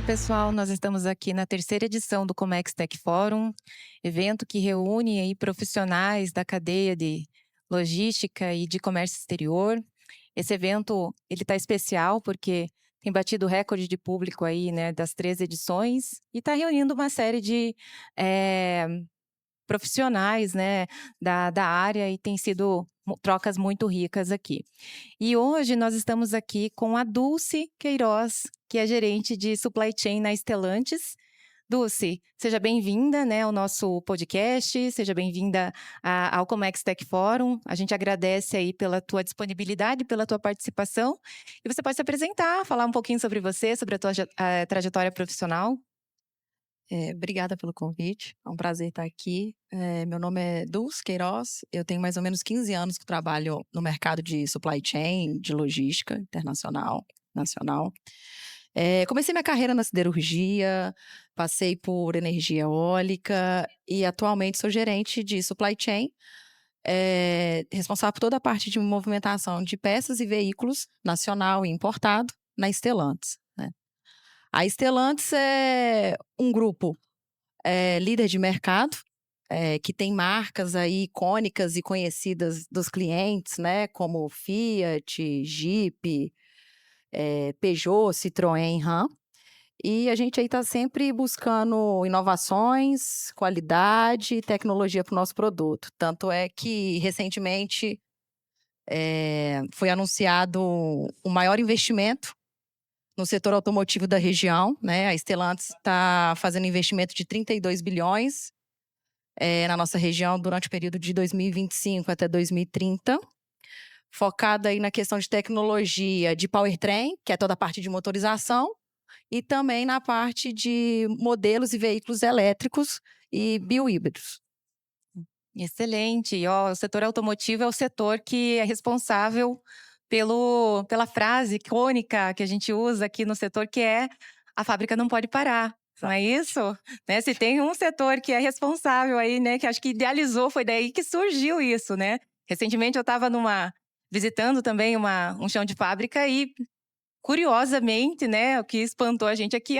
pessoal, nós estamos aqui na terceira edição do Comex Tech Forum, evento que reúne aí profissionais da cadeia de logística e de comércio exterior. Esse evento, ele está especial porque tem batido recorde de público aí, né, das 3 edições e está reunindo uma série de eh, profissionais, né, da área e tem sido trocas muito ricas aqui. E hoje nós estamos aqui com a Dulce Queiroz, que é gerente de Supply Chain na Stellantis. Dulce, seja bem-vinda, né, ao nosso podcast, seja bem-vinda ao Comex Tech Forum. A gente agradece aí pela tua disponibilidade, pela tua participação. E você pode se apresentar, falar um pouquinho sobre você, sobre a tua trajetória profissional. Obrigada pelo convite, é um prazer estar aqui. Meu nome é Dulce Queiroz, eu tenho mais ou menos 15 anos que trabalho no mercado de supply chain, de logística internacional, nacional. Comecei minha carreira na siderurgia, passei por energia eólica e atualmente sou gerente de supply chain, responsável por toda a parte de movimentação de peças e veículos nacional e importado na Stellantis, né. A Stellantis é um grupo líder de mercado, que tem marcas aí icônicas e conhecidas dos clientes, né, como Fiat, Jeep, Peugeot, Citroën, Ram. E a gente aí está sempre buscando inovações, qualidade e tecnologia para o nosso produto. Tanto é que, recentemente, foi anunciado o maior investimento no setor automotivo da região, né? A Stellantis está fazendo investimento de 32 bilhões na nossa região durante o período de 2025 até 2030, focada aí na questão de tecnologia de powertrain, que é toda a parte de motorização, e também na parte de modelos e veículos elétricos e biohíbridos. Excelente. E, ó, o setor automotivo é o setor que é responsável pela frase icônica que a gente usa aqui no setor, que é: "A fábrica não pode parar", não é isso? Né, se tem um setor que é responsável aí, né, que acho que idealizou, foi daí que surgiu isso, né. Recentemente eu estava visitando também um chão de fábrica e, curiosamente, né, o que espantou a gente é que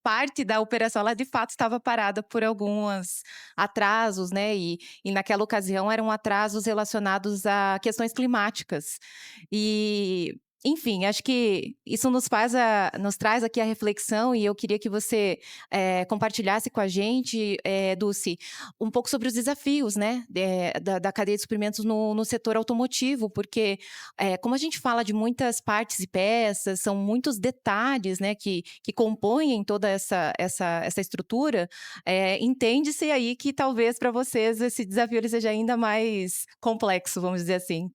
parte da operação, ela de fato estava parada por alguns atrasos, né, e naquela ocasião eram atrasos relacionados a questões climáticas. E, enfim, acho que isso nos traz aqui a reflexão e eu queria que você, compartilhasse com a gente, Dulce, um pouco sobre os desafios, né, da cadeia de suprimentos no setor automotivo, porque, como a gente fala de muitas partes e peças, são muitos detalhes, né, que compõem toda essa estrutura, entende-se aí que talvez para vocês esse desafio ele seja ainda mais complexo, vamos dizer assim.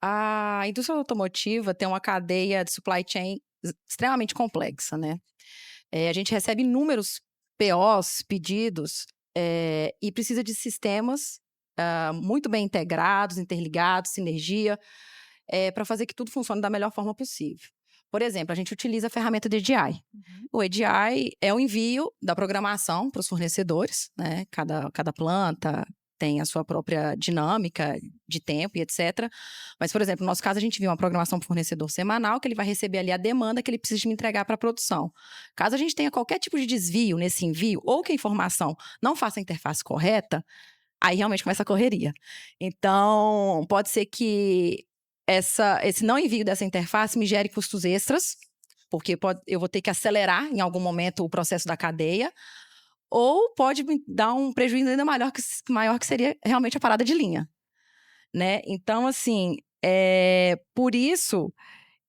A indústria automotiva tem uma cadeia de supply chain extremamente complexa, né. A gente recebe inúmeros POs, pedidos, e precisa de sistemas, muito bem integrados, interligados, sinergia, para fazer que tudo funcione da melhor forma possível. Por exemplo, a gente utiliza a ferramenta de EDI. Uhum. O EDI é o envio da programação para os fornecedores, né, cada planta tem a sua própria dinâmica de tempo e etcétera. Mas, por exemplo, no nosso caso, a gente viu uma programação para o fornecedor semanal, que ele vai receber ali a demanda que ele precisa de me entregar para a produção. Caso a gente tenha qualquer tipo de desvio nesse envio, ou que a informação não faça a interface correta, aí realmente começa a correria. Então, pode ser que esse não envio dessa interface me gere custos extras, porque eu vou ter que acelerar em algum momento o processo da cadeia, ou pode me dar um prejuízo ainda maior, que seria realmente a parada de linha, né. Então, assim, por isso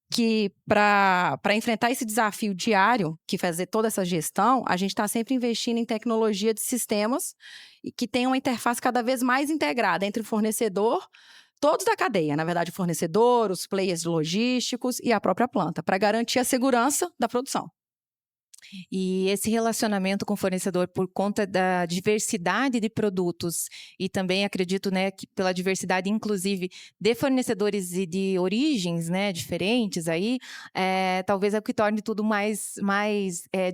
que para enfrentar esse desafio diário, que fazer toda essa gestão, a gente está sempre investindo em tecnologia de sistemas e que tenham uma interface cada vez mais integrada entre o fornecedor, todos da cadeia, na verdade, o fornecedor, os players logísticos e a própria planta, para garantir a segurança da produção. E esse relacionamento com o fornecedor, por conta da diversidade de produtos e também acredito, né, que pela diversidade, inclusive, de fornecedores e de origens, né, diferentes aí, talvez é o que torne tudo mais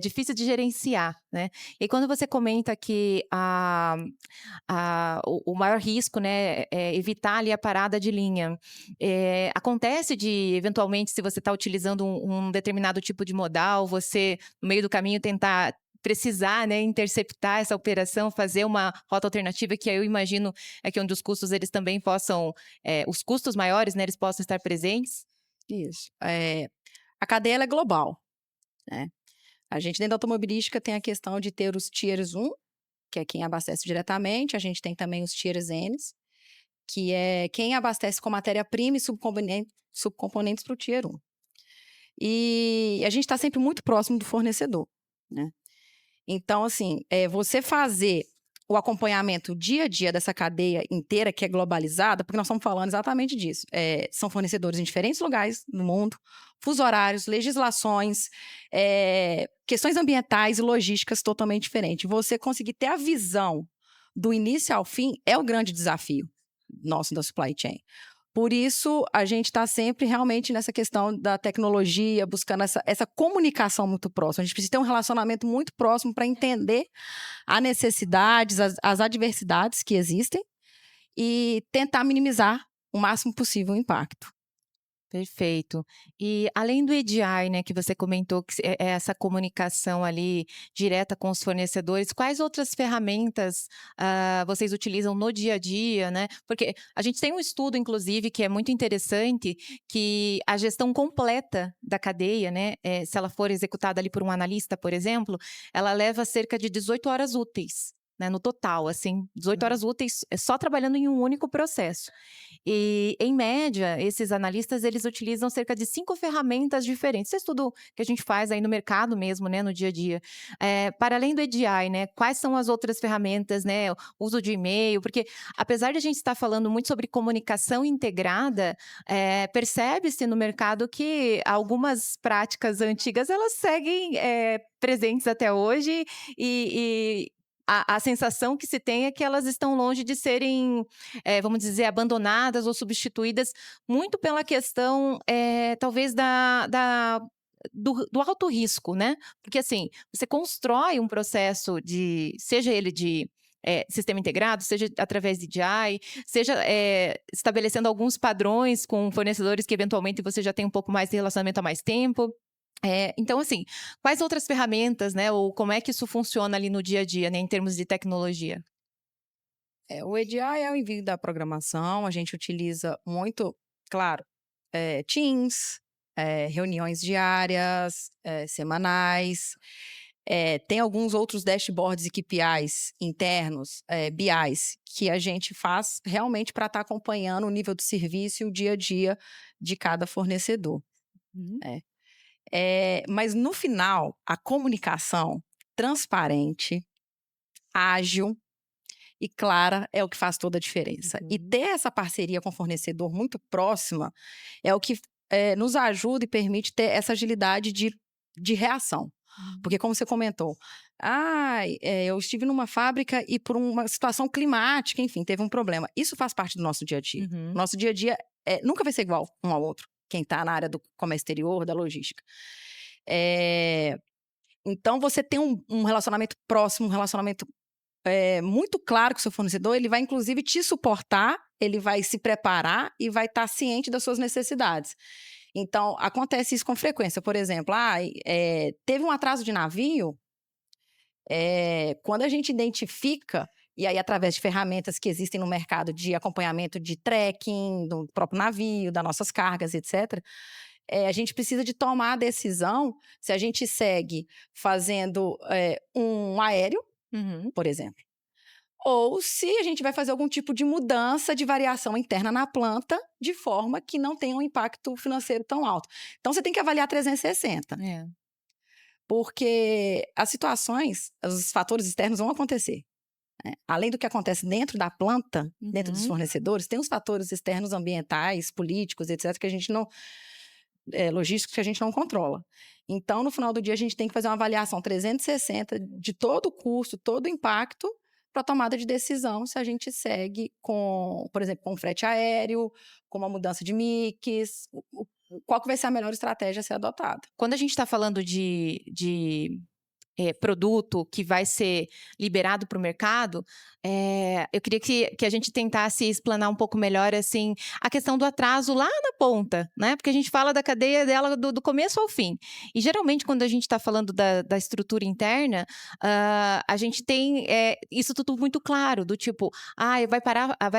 difícil de gerenciar, né. E quando você comenta que o maior risco, né, é evitar ali a parada de linha, acontece de, eventualmente, se você está utilizando um determinado tipo de modal, você no meio do caminho tentar precisar, né, interceptar essa operação, fazer uma rota alternativa que aí eu imagino é que onde os custos eles também possam, os custos maiores, né, eles possam estar presentes? Isso. A cadeia ela é global, né. A gente dentro da automobilística tem a questão de ter os tiers 1, que é quem abastece diretamente, a gente tem também os tiers Ns, que é quem abastece com matéria-prima e subcomponentes para o tier 1. E a gente está sempre muito próximo do fornecedor, né. Então, assim, você fazer o acompanhamento dia a dia dessa cadeia inteira que é globalizada, porque nós estamos falando exatamente disso, são fornecedores em diferentes lugares no mundo, fuso horários, legislações, questões ambientais e logísticas totalmente diferentes. Você conseguir ter a visão do início ao fim é o grande desafio nosso da supply chain. Por isso, a gente está sempre realmente nessa questão da tecnologia, buscando essa comunicação muito próxima. A gente precisa ter um relacionamento muito próximo para entender as necessidades, as adversidades que existem e tentar minimizar o máximo possível o impacto. Perfeito. E além do EDI, né, que você comentou que é essa comunicação ali direta com os fornecedores, quais outras ferramentas, vocês utilizam no dia a dia, né? Porque a gente tem um estudo, inclusive, que é muito interessante, que a gestão completa da cadeia, né, se ela for executada ali por um analista, por exemplo, ela leva cerca de 18 horas úteis, né, no total, assim, 18 horas úteis só trabalhando em um único processo. E, em média, esses analistas, eles utilizam cerca de 5 ferramentas diferentes. Isso é estudo que a gente faz aí no mercado mesmo, né, no dia a dia. Para além do EDI, né, quais são as outras ferramentas, né, o uso de e-mail, porque apesar de a gente estar falando muito sobre comunicação integrada, percebe-se no mercado que algumas práticas antigas, elas seguem, presentes até hoje e a sensação que se tem é que elas estão longe de serem vamos dizer, abandonadas ou substituídas, muito pela questão, talvez do alto risco, né. Porque, assim, você constrói um processo de seja ele de, sistema integrado, seja através de EDI, seja, estabelecendo alguns padrões com fornecedores que eventualmente você já tem um pouco mais de relacionamento há mais tempo. Então, assim, quais outras ferramentas, né, ou como é que isso funciona ali no dia a dia, né, em termos de tecnologia? O EDI é o envio da programação, a gente utiliza muito, claro, Teams, reuniões diárias, semanais, tem alguns outros dashboards e KPIs internos, BIs, que a gente faz realmente para estar acompanhando o nível de serviço e o dia a dia de cada fornecedor. Uhum. É. Mas no final, a comunicação transparente, ágil e clara é o que faz toda a diferença. E Uhum. ter essa parceria com o fornecedor muito próxima é o que nos ajuda e permite ter essa agilidade de reação. Hum. Porque, como você comentou, eu estive numa fábrica e por uma situação climática, enfim, teve um problema. Isso faz parte do nosso dia a dia. Uhum. Nosso dia a dia nunca vai ser igual um ao outro, quem está na área do comércio exterior, da logística. Eh, então, você tem um relacionamento próximo, um relacionamento muito claro com o seu fornecedor, ele vai inclusive te suportar, ele vai se preparar e vai estar ciente das suas necessidades. Então, acontece isso com frequência. Por exemplo, teve um atraso de navio, quando a gente identifica, e aí através de ferramentas que existem no mercado de acompanhamento de tracking, do próprio navio, das nossas cargas, etc., a gente precisa de tomar a decisão se a gente segue fazendo um aéreo, Uhum. por exemplo, ou se a gente vai fazer algum tipo de mudança de variação interna na planta, de forma que não tenha um impacto financeiro tão alto. Então você tem que avaliar 360, É. porque as situações, os fatores externos vão acontecer, né. Além do que acontece dentro da planta, dentro dos Uhum. fornecedores, tem os fatores externos ambientais, políticos, etc, que a gente logísticos que a gente não controla. Então, no final do dia, a gente tem que fazer uma avaliação 360 de todo o custo, todo o impacto para tomada de decisão se a gente segue com, por exemplo, com frete aéreo, com uma mudança de mix, qual que vai ser a melhor estratégia a ser adotada. Quando a gente está falando de produto que vai ser liberado para o mercado, eu queria que a gente tentasse explanar um pouco melhor, assim, a questão do atraso lá na ponta, né, porque a gente fala da cadeia dela do começo ao fim. E geralmente quando a gente está falando da estrutura interna, a gente tem, isso tudo muito claro, do tipo: vai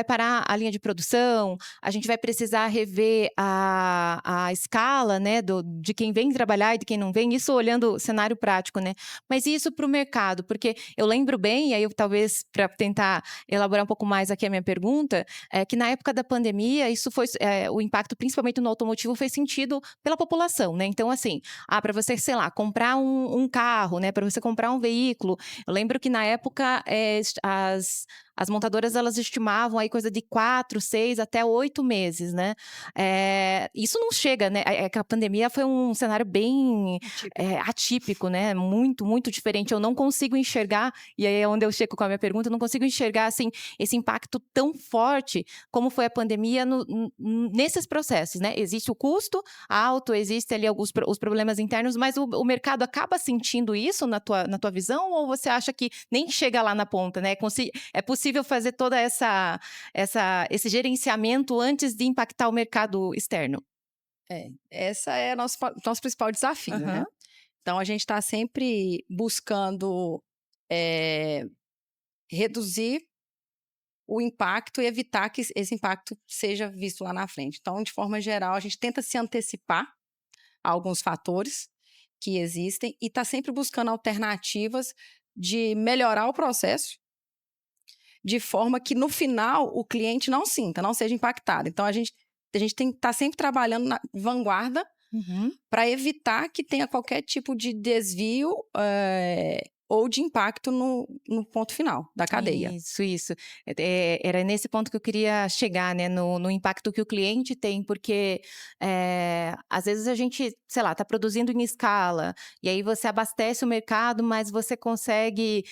parar a linha de produção, a gente vai precisar rever a escala, né, de quem vem trabalhar e de quem não vem, isso olhando o cenário prático, né. Mas e isso para o mercado? Porque eu lembro bem, e aí eu talvez para tentar elaborar um pouco mais aqui a minha pergunta, é que na época da pandemia isso foi o impacto principalmente no automotivo fez sentido pela população, né, então assim, para você, sei lá, comprar um carro, né, para você comprar um veículo, eu lembro que na época, as montadoras elas estimavam aí coisa de 4, 6 até 8 meses, né. Isso não chega, né, é que a pandemia foi um cenário bem atípico, né, muito, muito diferente. Eu não consigo enxergar, e aí é onde eu chego com a minha pergunta, eu não consigo enxergar, assim, esse impacto tão forte como foi a pandemia nesses processos, né. Existe o custo alto, existe ali os problemas internos, mas o mercado acaba sentindo isso na tua visão, ou você acha que nem chega lá na ponta, né? É possível fazer toda esse gerenciamento antes de impactar o mercado externo? Essa é nosso principal desafio, né. Aham. Então a gente está sempre buscando, eh, reduzir o impacto e evitar que esse impacto seja visto lá na frente. Então, de forma geral, a gente tenta se antecipar a alguns fatores que existem e está sempre buscando alternativas de melhorar o processo, de forma que no final o cliente não sinta, não seja impactado. Então a gente tem que estar sempre trabalhando na vanguarda Uhum. para evitar que tenha qualquer tipo de desvio, ou de impacto no ponto final da cadeia. Isso. Era nesse ponto que eu queria chegar, né, no impacto que o cliente tem, porque, às vezes a gente, sei lá, está produzindo em escala, e aí você abastece o mercado, mas você consegue,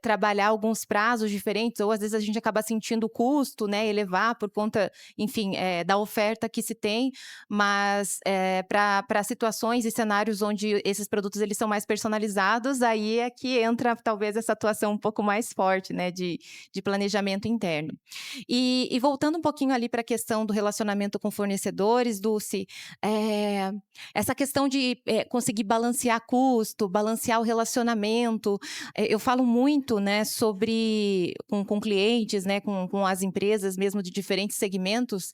trabalhar alguns prazos diferentes, ou às vezes a gente acaba sentindo o custo, né, elevar por conta, enfim, da oferta que se tem, mas, para situações e cenários onde esses produtos eles são mais personalizados, aí é que entra talvez essa atuação um pouco mais forte, né, de planejamento interno. E voltando um pouquinho ali para a questão do relacionamento com fornecedores, Dulce, eh, essa questão de, conseguir balancear custo, balancear o relacionamento, eu falo muito, né, sobre com clientes, né, com as empresas mesmo de diferentes segmentos,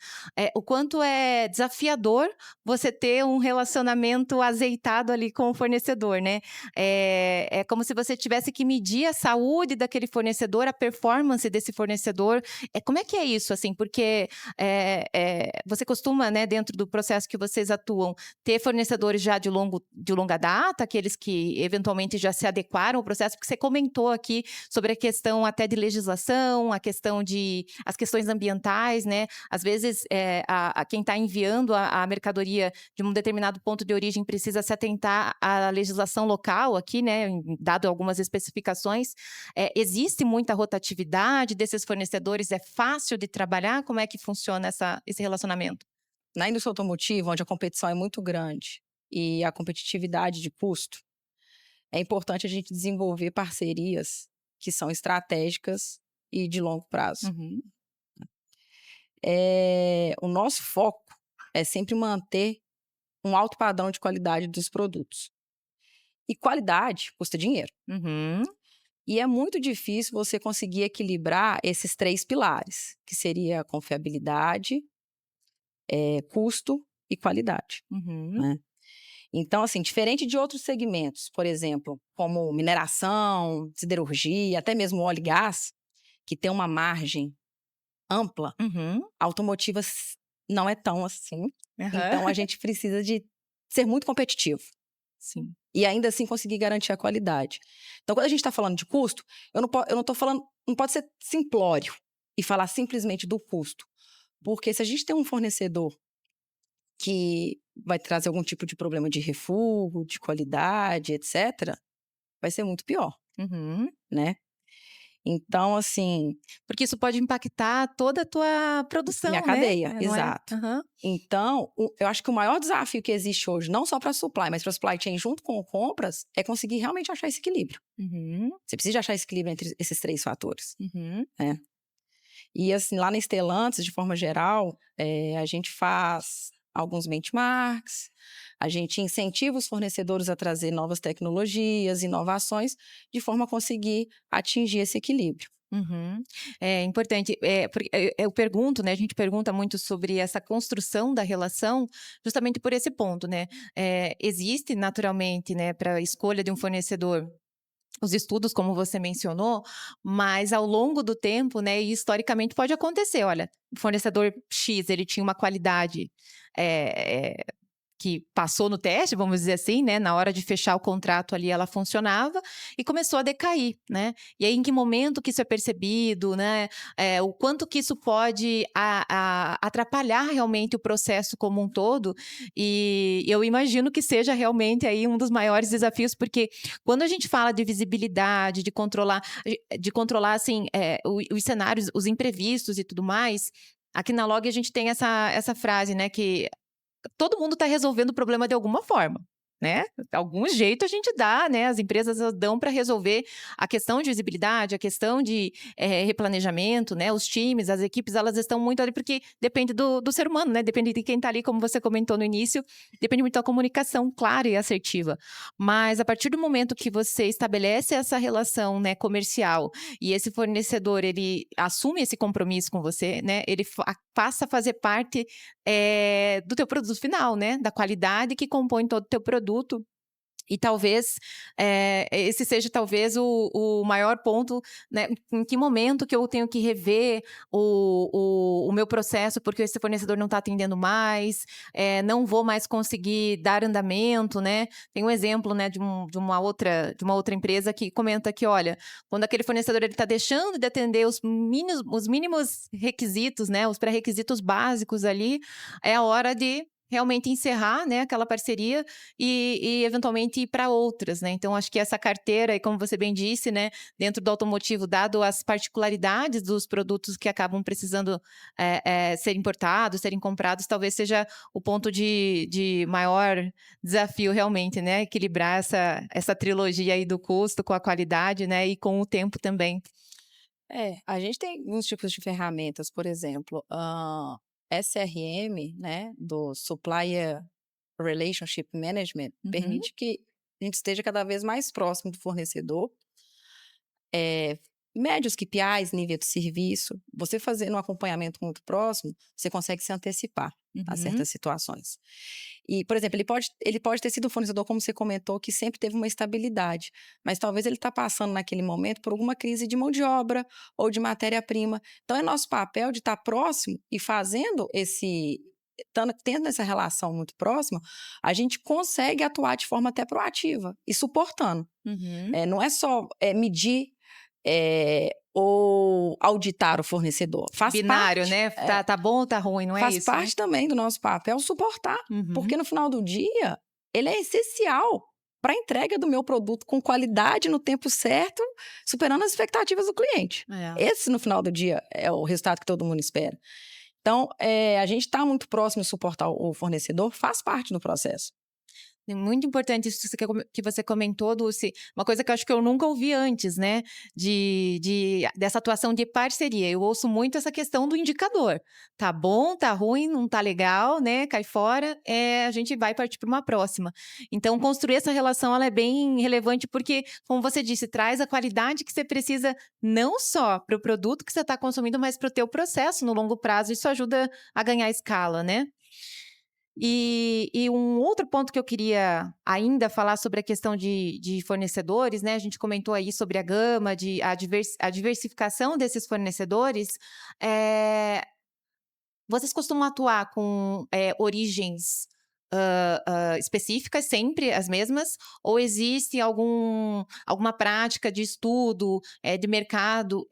o quanto é desafiador você ter um relacionamento azeitado ali com o fornecedor, né. É como se você tivesse que medir a saúde daquele fornecedor, a performance desse fornecedor. Como é que é isso, assim? Porque, você costuma, né, dentro do processo que vocês atuam, ter fornecedores já de longa data, aqueles que eventualmente já se adequaram ao processo? Porque você comentou aqui sobre a questão até de legislação, as questões ambientais, né. Às vezes, a quem está enviando a mercadoria de um determinado ponto de origem precisa se atentar à legislação local aqui, né, dado algumas especificações. Existe muita rotatividade desses fornecedores? É fácil de trabalhar? Como é que funciona esse relacionamento? Na indústria automotiva, onde a competição é muito grande e a competitividade de custo, é importante a gente desenvolver parcerias que são estratégicas e de longo prazo. Uhum, O nosso foco é sempre manter um alto padrão de qualidade dos produtos. E qualidade custa dinheiro. uhum, E é muito difícil você conseguir equilibrar esses 3 pilares, que seria confiabilidade, custo e qualidade, uhum, né. Então, assim, diferente de outros segmentos, por exemplo, como mineração, siderurgia, até mesmo óleo e gás, que tem uma margem ampla, uhum, a automotiva não é tão assim. aham. Então a gente precisa de ser muito competitivo Sim. e ainda assim conseguir garantir a qualidade. Então quando a gente está falando de custo, eu não tô falando, não pode ser simplório e falar simplesmente do custo, porque se a gente tem um fornecedor que vai trazer algum tipo de problema de refúgio, de qualidade, etcétera, vai ser muito pior, Uhum. né. Então, assim, Porque isso pode impactar toda a tua minha produção, né, cadeia, não é? exato. Aham. Então, eu acho que o maior desafio que existe hoje, não só para supply, mas para supply chain junto com compras, é conseguir realmente achar esse equilíbrio. Uhum, Você precisa achar esse equilíbrio entre esses 3 fatores, uhum, né. E assim, lá na Stellantis, de forma geral, a gente faz alguns benchmarks, a gente incentiva os fornecedores a trazer novas tecnologias, inovações, de forma a conseguir atingir esse equilíbrio. uhum. É importante, porque eu pergunto, né, a gente pergunta muito sobre essa construção da relação, justamente por esse ponto, né. Existe naturalmente, né, pra escolha de um fornecedor, os estudos, como você mencionou, mas ao longo do tempo, né, e historicamente pode acontecer, olha, o fornecedor X, ele tinha uma qualidade, eh que passou no teste, vamos dizer assim, né, na hora de fechar o contrato ali ela funcionava e começou a decair, né. E aí em que momento que isso é percebido, né, o quanto que isso pode atrapalhar realmente o processo como um todo, e eu imagino que seja realmente aí um dos maiores desafios, porque quando a gente fala de visibilidade, de controlar assim, os cenários, os imprevistos e tudo mais, aqui na Log a gente tem essa frase, né, que todo mundo está resolvendo o problema de alguma forma, né. De algum jeito a gente dá, né, as empresas elas dão para resolver a questão de visibilidade, a questão de, replanejamento, né, os times, as equipes, elas estão muito ali porque depende do ser humano, né, depende de quem está ali, como você comentou no início, depende muito da comunicação clara e assertiva. Mas a partir do momento que você estabelece essa relação, né, comercial, e esse fornecedor ele assume esse compromisso com você, né, ele passa a fazer parte do teu produto final, né, da qualidade que compõe todo o teu produto. E talvez, esse seja talvez o maior ponto, né, em que momento que eu tenho que rever o meu processo, porque esse fornecedor não está atendendo mais, não vou mais conseguir dar andamento, né. Tem um exemplo, né, de uma outra empresa que comenta que: "Olha, quando aquele fornecedor ele está deixando de atender os mínimos requisitos, né, os pré-requisitos básicos ali, é a hora de realmente encerrar, né, aquela parceria e eventualmente ir para outras, né. Então acho que essa carteira e como você bem disse, né, dentro do automotivo, dado as particularidades dos produtos que acabam precisando, ser importados, serem comprados, talvez seja o ponto de maior desafio realmente, né, equilibrar essa trilogia aí do custo com a qualidade, né, e com o tempo também. A gente tem alguns tipos de ferramentas, por exemplo, SRM, né, do Supplier Relationship Management, Uhum, permite que a gente esteja cada vez mais próximo do fornecedor, eh, mede os KPIs, nível de serviço. Você fazendo um acompanhamento muito próximo, você consegue se antecipar a uhum, certas situações. E, por exemplo, ele pode ter sido um fornecedor, como você comentou, que sempre teve uma estabilidade, mas talvez ele está passando naquele momento por alguma crise de mão de obra ou de matéria-prima. Então é nosso papel de estar próximo e fazendo tendo essa relação muito próxima, a gente consegue atuar de forma até proativa e suportando. uhum. Não é só, medir, ou auditar o fornecedor, Binário, né, tá bom ou tá ruim, não é faz isso, né? parte também do nosso papel suportar, Uhum. porque no final do dia, ele é essencial para a entrega do meu produto com qualidade, no tempo certo, superando as expectativas do cliente. É. Esse, no final do dia, é o resultado que todo mundo espera. Então, a gente está muito próximo de suportar o fornecedor, faz parte do processo. É muito importante isso que você comentou, Dulce. Uma coisa que eu acho que eu nunca ouvi antes, né? Dessa atuação de parceria. Eu ouço muito essa questão do indicador. Tá bom, tá ruim, não tá legal, né? Cai fora, a gente vai partir para uma próxima. Então, construir essa relação ela é bem relevante, porque, como você disse, traz a qualidade que você precisa, não só para o produto que você está consumindo, mas para o teu processo no longo prazo. Isso ajuda a ganhar escala, né? E um outro ponto que eu queria ainda falar sobre a questão de fornecedores, né, a gente comentou aí sobre a gama a diversificação desses fornecedores, eh, vocês costumam atuar com, origens, específicas, sempre as mesmas, ou existe alguma prática de estudo, de mercado,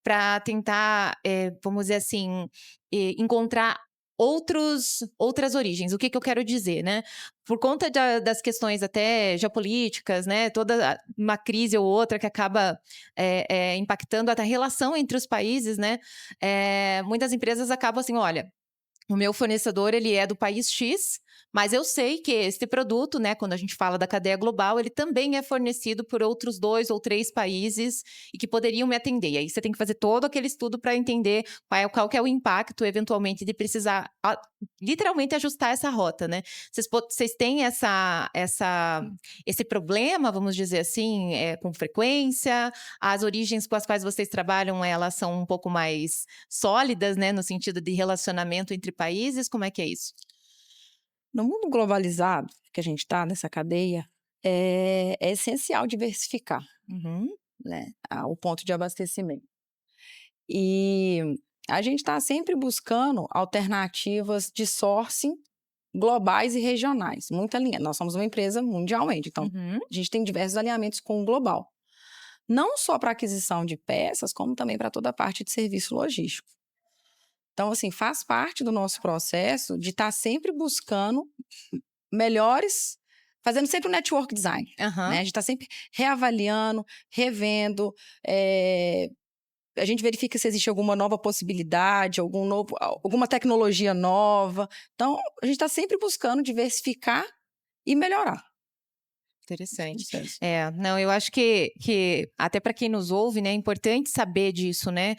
pra tentar, vamos dizer assim, encontrar outras origens. O que eu quero dizer, né? Por conta das questões até geopolíticas, né? Toda uma crise ou outra que acaba impactando até a relação entre os países, né? Muitas empresas acabam assim, olha, o meu fornecedor, ele é do país X, mas eu sei que este produto, né, quando a gente fala da cadeia global, ele também é fornecido por outros 2 ou 3 países e que poderiam me atender. E aí você tem que fazer todo aquele estudo para entender qual que é o impacto, eventualmente, de precisar literalmente ajustar essa rota, né. Vocês têm esse problema, vamos dizer assim, com frequência? As origens com as quais vocês trabalham, elas são um pouco mais sólidas, né, no sentido de relacionamento entre países? Como é que é isso? No mundo globalizado que a gente está nessa cadeia, é essencial diversificar, Uhum, né, o ponto de abastecimento. E a gente está sempre buscando alternativas de sourcing globais e regionais, muito alinha nós somos uma empresa mundialmente, então uhum. a gente tem diversos alinhamentos com o global. Não só para aquisição de peças, como também para toda a parte de serviço logístico. Então, assim, faz parte do nosso processo de estar sempre buscando melhores, fazendo sempre o network design, né? Aham. A gente está sempre reavaliando, revendo, a gente verifica se existe alguma nova possibilidade, alguma tecnologia nova. Então, a gente está sempre buscando diversificar e melhorar esse Interessante. processo. Não, eu acho que até para quem nos ouve, né, é importante saber disso, né?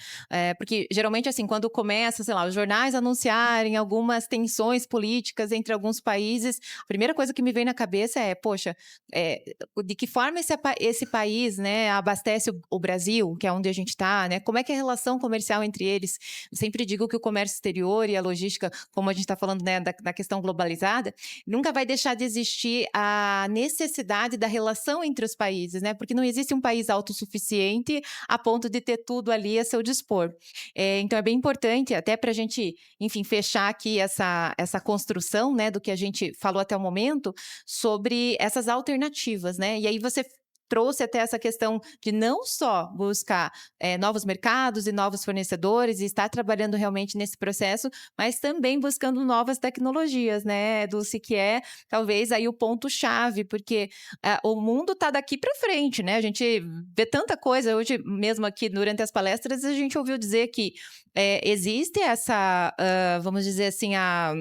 Porque geralmente, assim, quando começa, sei lá, os jornais anunciarem algumas tensões políticas entre alguns países, a primeira coisa que me vem na cabeça é, poxa, eh, de que forma esse país, né, abastece o Brasil, que é onde a gente está, né? Como é que é a relação comercial entre eles? Eu sempre digo que o comércio exterior e a logística, como a gente está falando, né, da questão globalizada, nunca vai deixar de existir a necessidade da relação entre os países, né? Porque não existe um país autossuficiente a ponto de ter tudo ali a seu dispor. Então é bem importante, até para a gente, enfim, fechar aqui essa construção, né, do que a gente falou até o momento, sobre essas alternativas, né? E aí você trouxe até essa questão de não só buscar novos mercados e novos fornecedores e estar trabalhando realmente nesse processo, mas também buscando novas tecnologias, né, Dulce, que é talvez aí o ponto-chave, porque o mundo está daqui para frente, né? A gente vê tanta coisa. Hoje, mesmo aqui durante as palestras, a gente ouviu dizer que existe essa, vamos dizer assim, a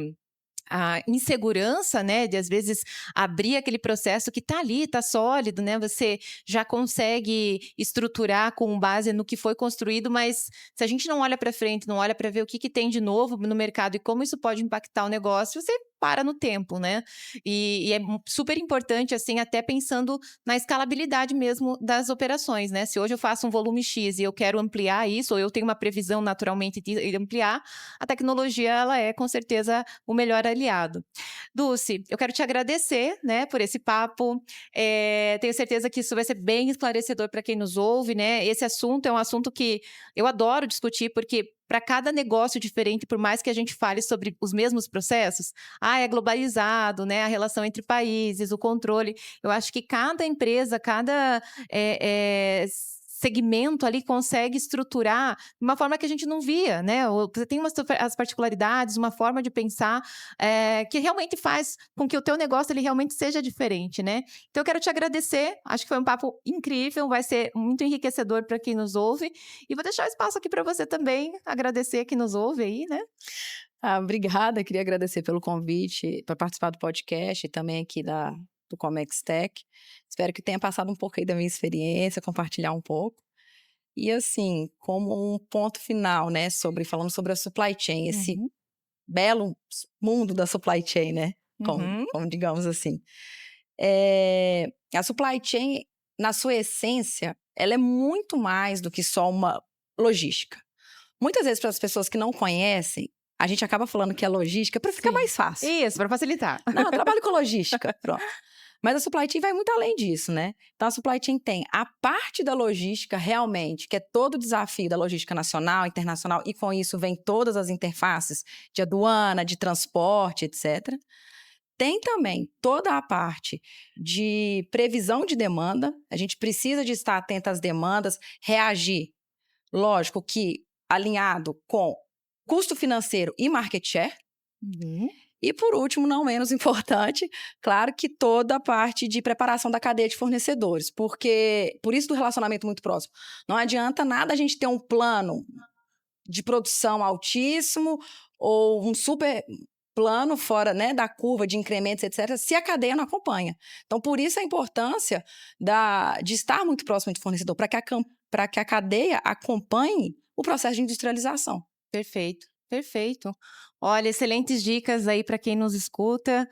insegurança, né, de às vezes abrir aquele processo que está ali, está sólido, né, você já consegue estruturar com base no que foi construído, mas se a gente não olha para frente, não olha para ver o que tem de novo no mercado e como isso pode impactar o negócio, você para no tempo, né? E é super importante, assim, até pensando na escalabilidade mesmo das operações, né? Se hoje eu faço um volume X e eu quero ampliar isso, ou eu tenho uma previsão naturalmente de ampliar, a tecnologia, ela é com certeza o melhor aliado. Dulce, eu quero te agradecer, né, por esse papo. Tenho certeza que isso vai ser bem esclarecedor para quem nos ouve, né? Esse assunto é um assunto que eu adoro discutir, porque para cada negócio diferente, por mais que a gente fale sobre os mesmos processos, é globalizado, né? A relação entre países, o controle. Eu acho que cada empresa, cada segmento ali consegue estruturar de uma forma que a gente não via, né? Você tem as particularidades, uma forma de pensar que realmente faz com que o teu negócio ele realmente seja diferente, né? Então eu quero te agradecer, acho que foi um papo incrível, vai ser muito enriquecedor para quem nos ouve, e vou deixar o espaço aqui para você também agradecer quem nos ouve aí, né? Obrigada, queria agradecer pelo convite para participar do podcast e também aqui do Comex Tech. Espero que tenha passado um pouco aí da minha experiência, compartilhar um pouco. E assim, como um ponto final, né, falando sobre a supply chain, esse Uhum, belo mundo da supply chain, né, uhum, como digamos assim. A supply chain, na sua essência, ela é muito mais do que só uma logística. Muitas vezes, para as pessoas que não conhecem, a gente acaba falando que é logística para ficar sim. mais fácil. Isso, para facilitar. Não, eu trabalho com logística, pronto. Mas a supply chain vai muito além disso, né? Então, a supply chain tem a parte da logística realmente, que é todo o desafio da logística nacional, internacional, e com isso vem todas as interfaces de aduana, de transporte, etc. Tem também toda a parte de previsão de demanda. A gente precisa de estar atento às demandas, reagir, lógico que alinhado com custo financeiro e market share, Uhum. E por último, não menos importante, claro que toda a parte de preparação da cadeia de fornecedores, porque por isso do relacionamento muito próximo. Não adianta nada a gente ter um plano de produção altíssimo ou um super plano fora, né, da curva de incrementos, etc., se a cadeia não acompanha. Então, por isso a importância de estar muito próximo de fornecedor, para que a cadeia acompanhe o processo de industrialização. Perfeito, perfeito. Olha, excelentes dicas aí para quem nos escuta.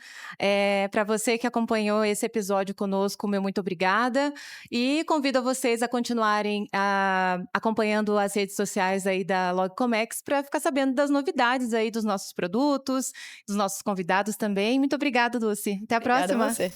Para você que acompanhou esse episódio conosco, meu muito obrigada. E convido vocês a continuarem acompanhando as redes sociais aí da Logcomex para ficar sabendo das novidades aí dos nossos produtos, dos nossos convidados também. Muito obrigada, Dulce. Até a Obrigada a próxima. você.